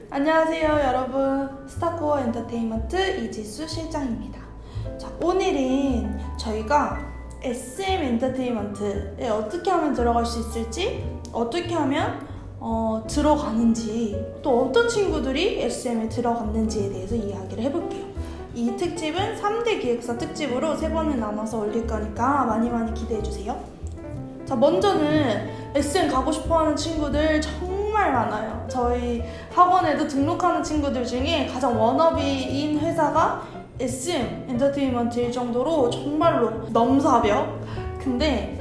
안녕하세요 여러분, 스타코어 엔터테인먼트 이지수 실장입니다. 자, 오늘은 저희가 SM 엔터테인먼트에 어떻게 하면 들어갈 수 있을지, 어떻게 하면 들어가는지, 또 어떤 친구들이 SM에 들어갔는지에 대해서 이야기를 해볼게요. 이 특집은 3대 기획사 특집으로 3번을 나눠서 올릴 거니까 많이 기대해주세요. 자, 먼저는 SM 가고 싶어하는 친구들 정말 많아요. 저희 학원에도 등록하는 친구들 중에 가장 워너비인 회사가 SM 엔터테인먼트일 정도로 정말로 넘사벽. 근데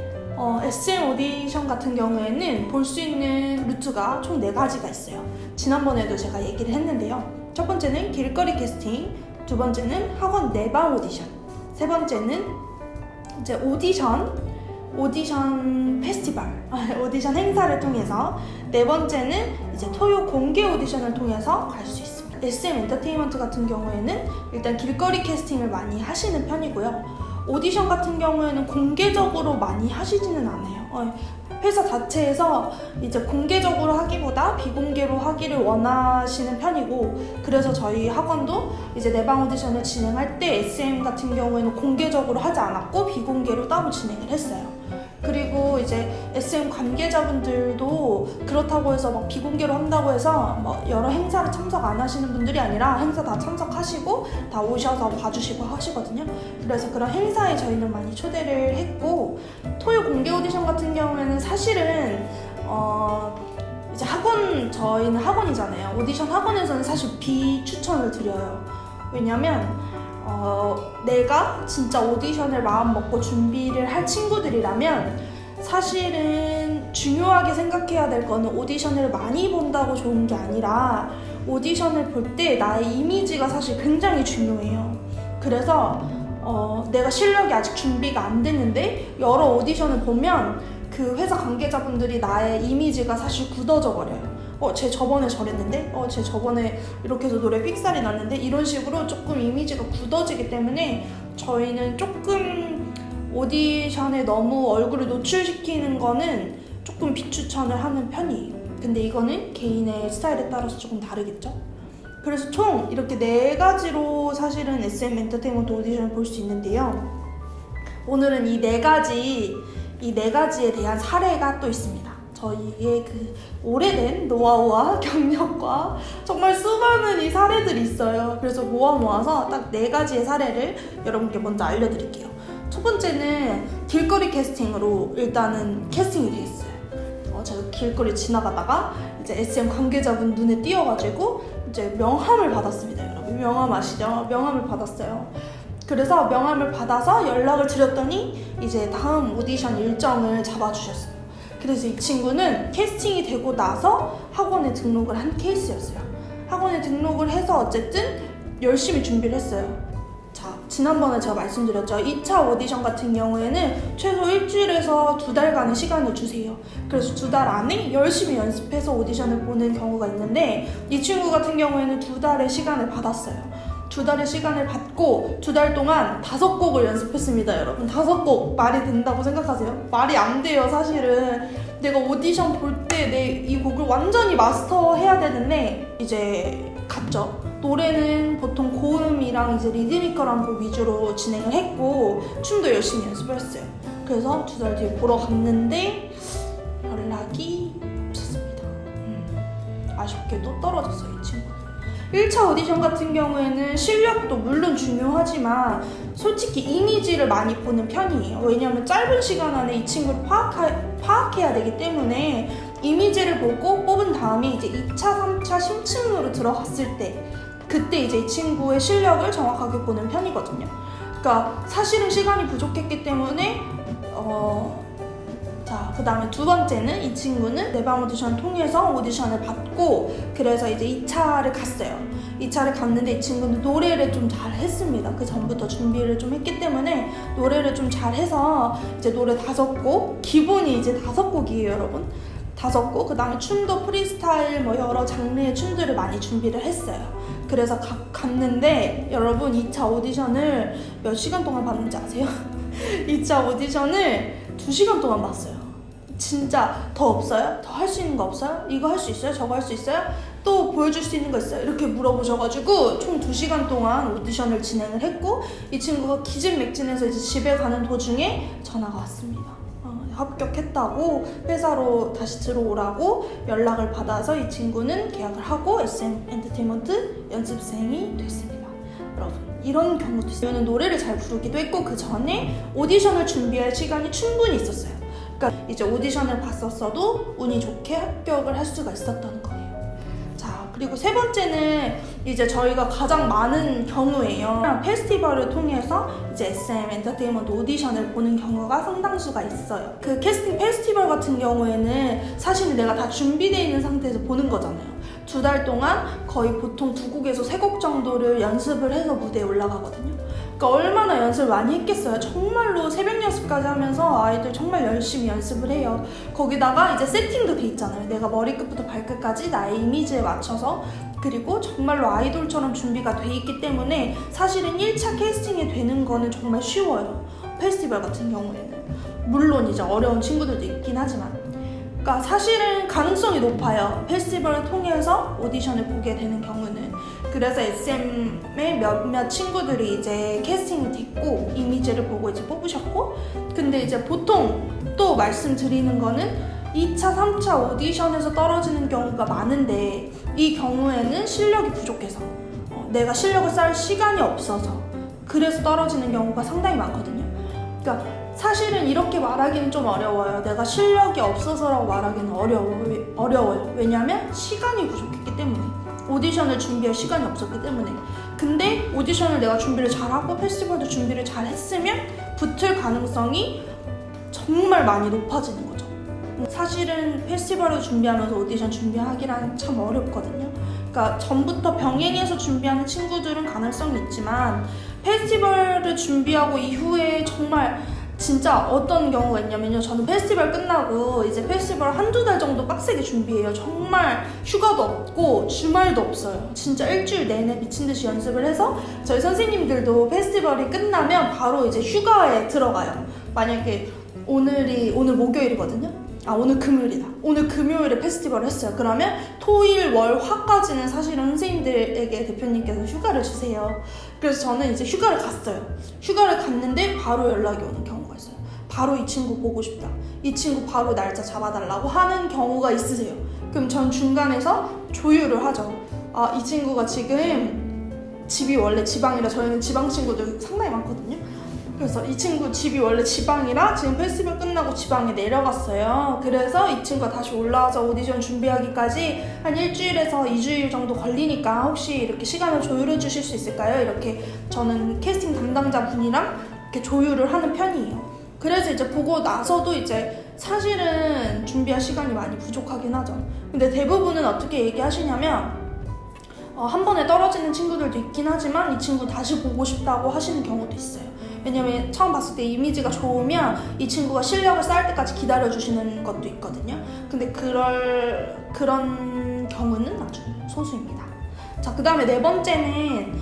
SM 오디션 같은 경우에는 볼 수 있는 루트가 총 4가지가 있어요. 지난번에도 제가 얘기를 했는데요. 첫 번째는 길거리 캐스팅, 두 번째는 학원 내방 오디션, 세 번째는 이제 오디션 페스티벌, 오디션 행사를 통해서, 네 번째는 이제 토요 공개 오디션을 통해서 갈 수 있습니다. SM 엔터테인먼트 같은 경우에는 일단 길거리 캐스팅을 많이 하시는 편이고요. 오디션 같은 경우에는 공개적으로 많이 하시지는 않아요. 회사 자체에서 이제 공개적으로 하기보다 비공개로 하기를 원하시는 편이고, 그래서 저희 학원도 이제 내방 오디션을 진행할 때 SM 같은 경우에는 공개적으로 하지 않았고 비공개로 따로 진행을 했어요. 그리고 이제 SM 관계자분들도 그렇다고 해서 막 비공개로 한다고 해서 뭐 여러 행사를 참석 안 하시는 분들이 아니라 행사 다 참석하시고 다 오셔서 봐주시고 하시거든요. 그래서 그런 행사에 저희는 많이 초대를 했고, 토요 공개 오디션 같은 경우에는 사실은 이제 저희는 학원이잖아요. 오디션 학원에서는 사실 비추천을 드려요. 왜냐면 내가 진짜 오디션을 마음 먹고 준비를 할 친구들이라면 사실은 중요하게 생각해야 될 거는 오디션을 많이 본다고 좋은 게 아니라 오디션을 볼 때 나의 이미지가 사실 굉장히 중요해요. 그래서 내가 실력이 아직 준비가 안 됐는데 여러 오디션을 보면 그 회사 관계자분들이 나의 이미지가 사실 굳어져 버려요. 쟤 저번에 저랬는데? 쟤 저번에 이렇게 해서 노래 삑살이 났는데? 이런 식으로 조금 이미지가 굳어지기 때문에 저희는 조금 오디션에 너무 얼굴을 노출시키는 거는 조금 비추천을 하는 편이에요. 근데 이거는 개인의 스타일에 따라서 조금 다르겠죠? 그래서 총 이렇게 4가지로 사실은 SM 엔터테인먼트 오디션을 볼 수 있는데요. 오늘은 이 4가지에 대한 사례가 또 있습니다. 저희의 그 오래된 노하우와 경력과 정말 수많은 이 사례들이 있어요. 그래서 모아서 딱 4가지의 사례를 여러분께 먼저 알려드릴게요. 첫 번째는 길거리 캐스팅으로 일단은 캐스팅이 돼 있어요. 제가 길거리 지나가다가 이제 SM 관계자분 눈에 띄어가지고 이제 명함을 받았습니다. 여러분 명함 아시죠? 명함을 받았어요. 그래서 명함을 받아서 연락을 드렸더니 이제 다음 오디션 일정을 잡아주셨어요. 그래서 이 친구는 캐스팅이 되고 나서 학원에 등록을 한 케이스였어요. 학원에 등록을 해서 어쨌든 열심히 준비를 했어요. 자, 지난번에 제가 말씀드렸죠. 2차 오디션 같은 경우에는 최소 1주일에서 2달간의 시간을 주세요. 그래서 2달 안에 열심히 연습해서 오디션을 보는 경우가 있는데, 이 친구 같은 경우에는 2달의 시간을 받았어요. 2달의 시간을 받고 2달 동안 5곡을 연습했습니다. 여러분 5곡 말이 된다고 생각하세요? 말이 안 돼요. 사실은 내가 오디션 볼 때 내 이 곡을 완전히 마스터해야 되는데 이제 갔죠. 노래는 보통 고음이랑 이제 리드미컬한 곡 위주로 진행을 했고 춤도 열심히 연습을 했어요. 그래서 2달 뒤에 보러 갔는데 연락이 없었습니다. 아쉽게도 떨어졌어요, 이 친구. 1차 오디션 같은 경우에는 실력도 물론 중요하지만 솔직히 이미지를 많이 보는 편이에요. 왜냐하면 짧은 시간 안에 이 친구를 파악해야 되기 때문에 이미지를 보고 뽑은 다음에 이제 2차, 3차 심층으로 들어갔을 때 그때 이제 이 친구의 실력을 정확하게 보는 편이거든요. 그러니까 사실은 시간이 부족했기 때문에 자, 그 다음에 두 번째는 이 친구는 내방 오디션 통해서 오디션을 받고 그래서 이제 2차를 갔어요. 2차를 갔는데 이 친구는 노래를 좀 잘 했습니다. 그 전부터 준비를 좀 했기 때문에 노래를 좀 잘 해서 이제 노래 5곡, 기본이 이제 5곡이에요, 여러분. 5곡, 그 다음에 춤도 프리스타일 뭐 여러 장르의 춤들을 많이 준비를 했어요. 그래서 갔는데 여러분 2차 오디션을 몇 시간 동안 봤는지 아세요? 2차 오디션을 2시간 동안 봤어요. 진짜 더 없어요? 더 할 수 있는 거 없어요? 이거 할 수 있어요? 저거 할 수 있어요? 또 보여줄 수 있는 거 있어요? 이렇게 물어보셔가지고 총 2시간 동안 오디션을 진행을 했고 이 친구가 기진맥진해서 이제 집에 가는 도중에 전화가 왔습니다. 합격했다고 회사로 다시 들어오라고 연락을 받아서 이 친구는 계약을 하고 SM 엔터테인먼트 연습생이 됐습니다. 여러분 이런 경우도 있어요. 저는 노래를 잘 부르기도 했고 그 전에 오디션을 준비할 시간이 충분히 있었어요. 그러니까 이제 오디션을 봤었어도 운이 좋게 합격을 할 수가 있었던 거예요. 자, 그리고 세 번째는 이제 저희가 가장 많은 경우예요. 페스티벌을 통해서 이제 SM 엔터테인먼트 오디션을 보는 경우가 상당수가 있어요. 그 캐스팅 페스티벌 같은 경우에는 사실은 내가 다 준비되어 있는 상태에서 보는 거잖아요. 2달 동안 거의 보통 2곡에서 3곡 정도를 연습을 해서 무대에 올라가거든요. 그러니까 얼마나 연습을 많이 했겠어요. 정말로 새벽 연습까지 하면서 아이들 정말 열심히 연습을 해요. 거기다가 이제 세팅도 돼 있잖아요. 내가 머리끝부터 발끝까지 나의 이미지에 맞춰서 그리고 정말로 아이돌처럼 준비가 돼 있기 때문에 사실은 1차 캐스팅이 되는 거는 정말 쉬워요. 페스티벌 같은 경우에는. 물론 이제 어려운 친구들도 있긴 하지만 그러니까 사실은 가능성이 높아요. 페스티벌을 통해서 오디션을 보게 되는 경우는. 그래서 SM의 몇몇 친구들이 이제 캐스팅이 됐고 이미지를 보고 이제 뽑으셨고 근데 이제 보통 또 말씀드리는 거는 2차, 3차 오디션에서 떨어지는 경우가 많은데 이 경우에는 실력이 부족해서 내가 실력을 쌓을 시간이 없어서 그래서 떨어지는 경우가 상당히 많거든요. 그러니까 사실은 이렇게 말하기는 좀 어려워요. 내가 실력이 없어서라고 말하기는 어려워요. 왜냐하면 시간이 부족했기 때문에. 오디션을 준비할 시간이 없었기 때문에. 근데 오디션을 내가 준비를 잘하고 페스티벌도 준비를 잘 했으면 붙을 가능성이 정말 많이 높아지는 거죠. 사실은 페스티벌을 준비하면서 오디션 준비하기란 참 어렵거든요. 그러니까 전부터 병행해서 준비하는 친구들은 가능성이 있지만 페스티벌을 준비하고 이후에 정말 진짜 어떤 경우가 있냐면요. 저는 페스티벌 끝나고 이제 페스티벌 1-2달 정도 빡세게 준비해요. 정말 휴가도 없고 주말도 없어요. 진짜 일주일 내내 미친듯이 연습을 해서 저희 선생님들도 페스티벌이 끝나면 바로 이제 휴가에 들어가요. 만약에 오늘 목요일이거든요. 오늘 금요일이다. 오늘 금요일에 페스티벌을 했어요. 그러면 토일, 월, 화까지는 사실은 선생님들에게 대표님께서 휴가를 주세요. 그래서 저는 이제 휴가를 갔어요. 휴가를 갔는데 바로 연락이 오는 경우가 있어요. 바로 이 친구 보고 싶다. 이 친구 바로 날짜 잡아달라고 하는 경우가 있으세요. 그럼 전 중간에서 조율을 하죠. 이 친구가 지금 집이 원래 지방이라 저희는 지방 친구들 상당히 많거든요. 그래서 이 친구 집이 원래 지방이라 지금 페스티벌 끝나고 지방에 내려갔어요. 그래서 이 친구가 다시 올라와서 오디션 준비하기까지 한 일주일에서 2주일 정도 걸리니까 혹시 이렇게 시간을 조율해 주실 수 있을까요? 이렇게 저는 캐스팅 담당자 분이랑 이렇게 조율을 하는 편이에요. 그래서 이제 보고 나서도 이제 사실은 준비할 시간이 많이 부족하긴 하죠. 근데 대부분은 어떻게 얘기하시냐면 한 번에 떨어지는 친구들도 있긴 하지만 이 친구 다시 보고 싶다고 하시는 경우도 있어요. 왜냐면 처음 봤을 때 이미지가 좋으면 이 친구가 실력을 쌓을 때까지 기다려주시는 것도 있거든요. 근데 그런 경우는 아주 소수입니다. 자, 그 다음에 4번째는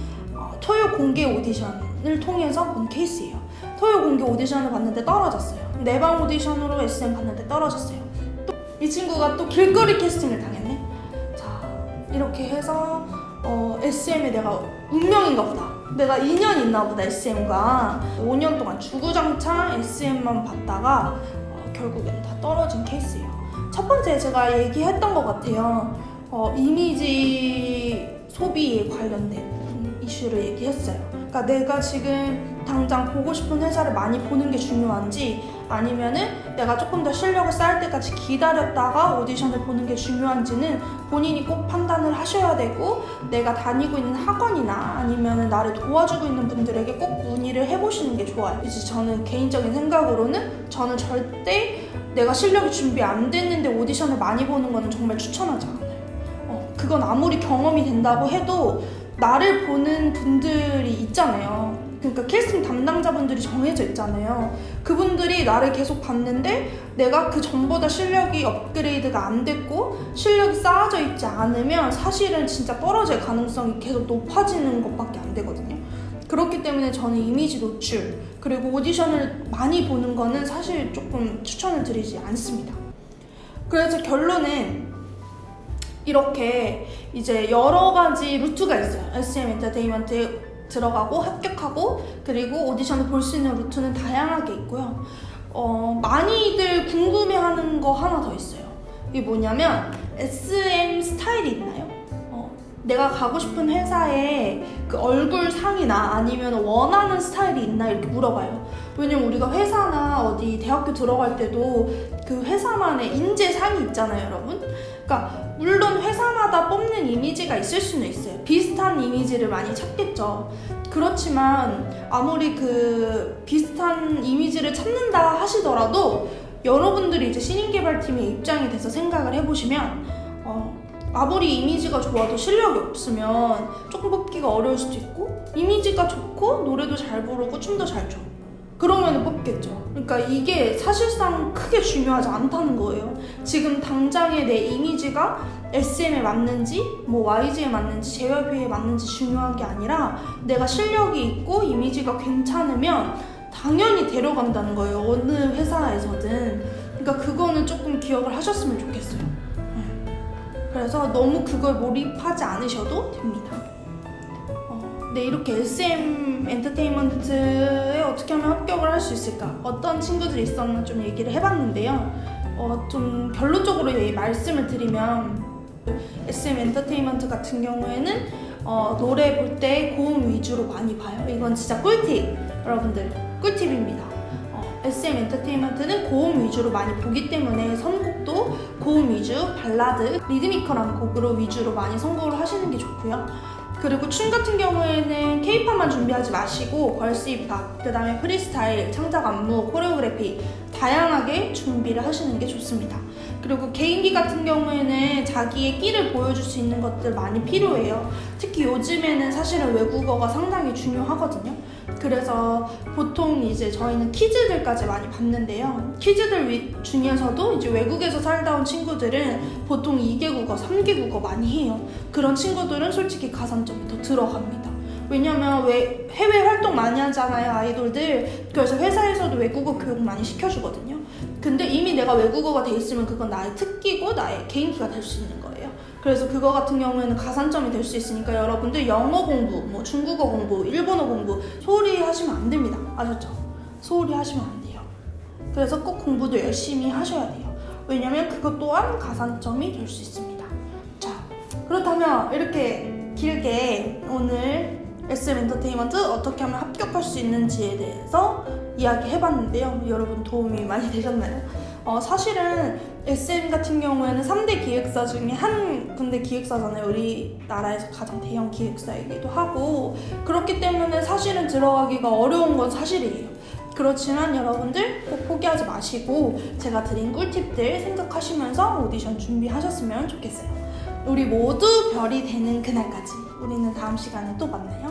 토요 공개 오디션을 통해서 본 케이스예요. 토요 공개 오디션을 봤는데 떨어졌어요. 내방 오디션으로 SM 봤는데 떨어졌어요. 또 이 친구가 또 길거리 캐스팅을 당했네. 자, 이렇게 해서 SM에 내가 운명인가 보다. 내가 인연이 있나 보다 SM과 5년 동안 주구장창 SM만 봤다가 결국엔 다 떨어진 케이스예요. 첫 번째 제가 얘기했던 것 같아요. 이미지 소비에 관련된 이슈를 얘기했어요. 그러니까 내가 지금 당장 보고 싶은 회사를 많이 보는 게 중요한지 아니면은 내가 조금 더 실력을 쌓을 때까지 기다렸다가 오디션을 보는 게 중요한지는 본인이 꼭 판단을 하셔야 되고 내가 다니고 있는 학원이나 아니면은 나를 도와주고 있는 분들에게 꼭 문의를 해보시는 게 좋아요. 이제 저는 개인적인 생각으로는 저는 절대 내가 실력이 준비 안 됐는데 오디션을 많이 보는 거는 정말 추천하지 않아요. 그건 아무리 경험이 된다고 해도 나를 보는 분들이 있잖아요. 그러니까 캐스팅 담당자분들이 정해져 있잖아요. 그분들이 나를 계속 봤는데 내가 그 전보다 실력이 업그레이드가 안 됐고 실력이 쌓아져 있지 않으면 사실은 진짜 떨어질 가능성이 계속 높아지는 것밖에 안 되거든요. 그렇기 때문에 저는 이미지 노출 그리고 오디션을 많이 보는 거는 사실 조금 추천을 드리지 않습니다. 그래서 결론은 이렇게 이제 여러 가지 루트가 있어요. SM 엔터테인먼트에 들어가고 합격하고 그리고 오디션을 볼 수 있는 루트는 다양하게 있고요. 많이들 궁금해하는 거 하나 더 있어요. 이게 뭐냐면 SM 스타일이 있나요? 내가 가고 싶은 회사에 그 얼굴 상이나 아니면 원하는 스타일이 있나 이렇게 물어봐요. 왜냐면 우리가 회사나 어디 대학교 들어갈 때도 그 회사만의 인재상이 있잖아요, 여러분. 그러니까 물론 회사마다 뽑는 이미지가 있을 수는 있어요. 비슷한 이미지를 많이 찾겠죠. 그렇지만 아무리 그 비슷한 이미지를 찾는다 하시더라도 여러분들이 이제 신인개발팀의 입장이 돼서 생각을 해보시면 아무리 이미지가 좋아도 실력이 없으면 조금 뽑기가 어려울 수도 있고 이미지가 좋고 노래도 잘 부르고 춤도 잘 춰. 그러면 뽑겠죠. 그러니까 이게 사실상 크게 중요하지 않다는 거예요. 지금 당장의 내 이미지가 SM에 맞는지 뭐 YG에 맞는지 JYP에 맞는지 중요한 게 아니라 내가 실력이 있고 이미지가 괜찮으면 당연히 데려간다는 거예요. 어느 회사에서든. 그러니까 그거는 조금 기억을 하셨으면 좋겠어요. 그래서 너무 그걸 몰입하지 않으셔도 됩니다. 네, 이렇게 SM 엔터테인먼트에 어떻게 하면 합격을 할 수 있을까? 어떤 친구들이 있었나 좀 얘기를 해봤는데요. 좀 결론적으로 말씀을 드리면 SM 엔터테인먼트 같은 경우에는 노래 볼 때 고음 위주로 많이 봐요. 이건 진짜 꿀팁! 여러분들, 꿀팁입니다. SM 엔터테인먼트는 고음 위주로 많이 보기 때문에 선곡도 고음 위주, 발라드, 리드미컬한 곡으로 위주로 많이 선곡을 하시는 게 좋고요. 그리고 춤 같은 경우에는 K-팝만 준비하지 마시고 걸스 힙합, 그 다음에 프리스타일, 창작 안무, 코레오그래피 다양하게 준비를 하시는 게 좋습니다. 그리고 개인기 같은 경우에는 자기의 끼를 보여줄 수 있는 것들 많이 필요해요. 특히 요즘에는 사실은 외국어가 상당히 중요하거든요. 그래서 보통 이제 저희는 퀴즈들까지 많이 봤는데요. 퀴즈들 중에서도 이제 외국에서 살다 온 친구들은 보통 2개국어, 3개국어 많이 해요. 그런 친구들은 솔직히 가산점이 더 들어갑니다. 왜냐면 해외 활동 많이 하잖아요, 아이돌들. 그래서 회사에서도 외국어 교육 많이 시켜주거든요. 근데 이미 내가 외국어가 돼 있으면 그건 나의 특기고 나의 개인기가 될 수 있는 거예요. 그래서 그거 같은 경우에는 가산점이 될 수 있으니까 여러분들 영어 공부, 뭐 중국어 공부, 일본어 공부 소홀히 하시면 안 됩니다. 아셨죠? 소홀히 하시면 안 돼요. 그래서 꼭 공부도 열심히 하셔야 돼요. 왜냐면 그것 또한 가산점이 될 수 있습니다. 자, 그렇다면 이렇게 길게 오늘 SM 엔터테인먼트 어떻게 하면 합격할 수 있는지에 대해서 이야기해봤는데요. 여러분 도움이 많이 되셨나요? 사실은 SM 같은 경우에는 3대 기획사 중에 한 군데 기획사잖아요. 우리나라에서 가장 대형 기획사이기도 하고 그렇기 때문에 사실은 들어가기가 어려운 건 사실이에요. 그렇지만 여러분들 꼭 포기하지 마시고 제가 드린 꿀팁들 생각하시면서 오디션 준비하셨으면 좋겠어요. 우리 모두 별이 되는 그날까지 우리는 다음 시간에 또 만나요.